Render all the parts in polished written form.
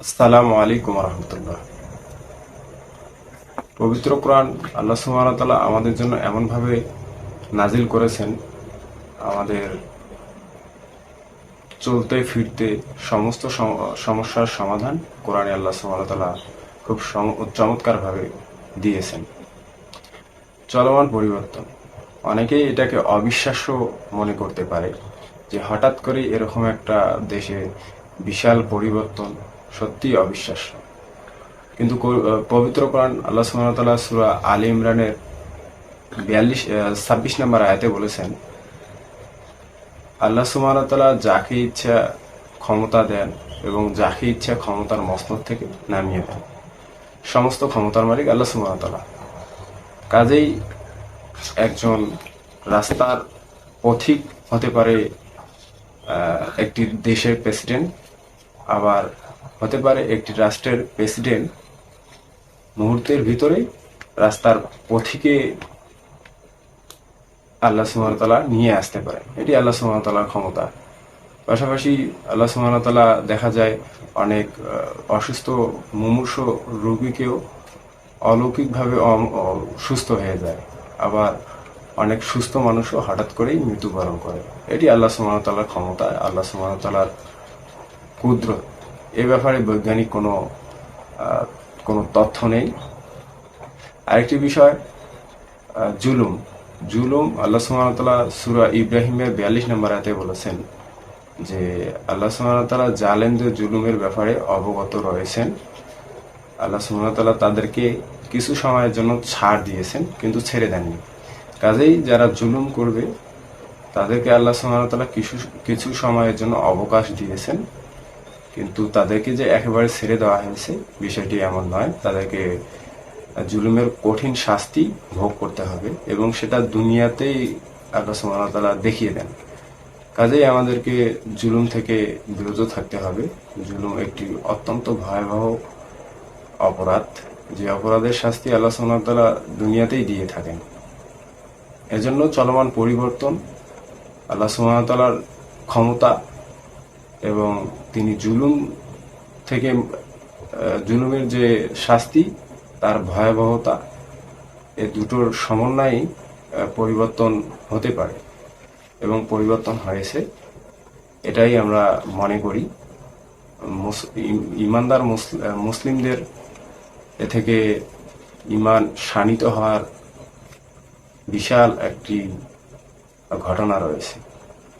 আসসালামু আলাইকুম রহমতুল্লাহ। পবিত্র কোরআন আল্লাহ সুবহানাহু ওয়া তাআলা আমাদের জন্য এমনভাবে নাজিল করেছেন, আমাদের চলতে ফিরতে সমস্ত সমস্যার সমাধান কোরআনে আল্লাহ সুবহানাহু ওয়া তাআলা খুব চমৎকারভাবে দিয়েছেন। চলমান পরিবর্তন, অনেকেই এটাকে অবিশ্বাস্য মনে করতে পারে যে হঠাৎ করে এরকম একটা দেশে বিশাল পরিবর্তন সত্যিই অবিশ্বাস্য। কিন্তু পবিত্র কোরআন আল্লাহ সুবহানাহু ওয়া তাআলা সূরা আলে ইমরানের 26 নম্বর আয়াতে বলেছেন, আল্লাহ সুবহানাহু ওয়া তাআলা যাকে ইচ্ছা ক্ষমতা দেন এবং যাকে ইচ্ছা ক্ষমতার মসনদ থেকে নামিয়ে দেন। সমস্ত ক্ষমতার মালিক আল্লাহ সুবহানাহু ওয়া তাআলা। কাজেই একজন রাস্তার পথিক হতে পারে একটি দেশের প্রেসিডেন্ট, আবার হতে পারে একটি রাষ্ট্রের প্রেসিডেন্ট মুহূর্তের ভিতরেই রাস্তার পথিকে আল্লাহ সুবহানাহু ওয়া তাআলা নিয়ে আসতে পারেন। এটি আল্লাহ সুবহানাহু ওয়া তাআলার ক্ষমতা। পাশাপাশি আল্লাহ সুবহানাহু ওয়া তাআলা দেখা যায় অনেক অসুস্থ মুমূর্ষ রোগীকেও অলৌকিকভাবে সুস্থ হয়ে যায়, আবার অনেক সুস্থ মানুষও হঠাৎ করেই মৃত্যুবরণ করে। এটি আল্লাহ সুবহানাহু ওয়া তাআলার ক্ষমতা, আল্লাহ সুবহানাহু ওয়া তাআলার কুদরত। এ ব্যাপারে বৈজ্ঞানিক কোনো তথ্য নেই। আরেকটি বিষয়, জুলুম। জুলুম আল্লাহ সুবহানাহু ওয়া তাআলা সূরা ইব্রাহিমের 42 নম্বর আয়াতে বলেছেন যে আল্লাহ সুবহানাহু ওয়া তাআলা জালেমদের জুলুমের ব্যাপারে অবগত রয়েছেন। আল্লাহ সুবহানাহু ওয়া তাআলা তাদেরকে কিছু সময়ের জন্য ছাড় দিয়েছেন, কিন্তু ছেড়ে দেননি। কাজেই যারা জুলুম করবে তাদেরকে আল্লাহ সুবহানাহু ওয়া তাআলা কিছু সময়ের জন্য অবকাশ দিয়েছেন, কিন্তু তাদেরকে যে একেবারে ছেড়ে দেওয়া হয়েছে বিষয়টি এমন নয়। তাদেরকে জুলুমের কঠিন শাস্তি ভোগ করতে হবে এবং সেটা দুনিয়াতেই আল্লাহ সুবহানাহু ওয়া তাআলা দেখিয়ে দেন। কাজেই আমাদেরকে জুলুম থেকে বিরত থাকতে হবে। জুলুম একটি অত্যন্ত ভয়াবহ অপরাধ, যে অপরাধের শাস্তি আল্লাহ সুবহানাহু ওয়া তাআলা দুনিয়াতেই দিয়ে থাকেন। এজন্য চলমান পরিবর্তন, আল্লাহ সুবহানাহু ওয়া তাআলার ক্ষমতা এবং তিনি জুলুমের যে শাস্তি, তার ভয়াবহতা, এ দুটোর সমন্বয়ে পরিবর্তন হতে পারে এবং পরিবর্তন হয়েছে, এটাই আমরা মনে করি। ইমানদার মুসলিমদের এ থেকে ইমান শানিত হওয়ার বিশাল একটি ঘটনা রয়েছে।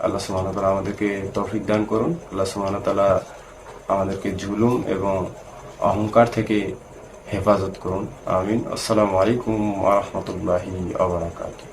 আল্লাহ সুবহানাহু ওয়া তাআলা আমাদেরকে তৌফিক দান করুন। আল্লাহ সুবহানাহু ওয়া তাআলা আমাদেরকে জুলুম এবং অহংকার থেকে হেফাজত করুন। আমিন। আসসালামু আলাইকুম ওয়া রাহমাতুল্লাহি ওয়া বারাকাতুহু।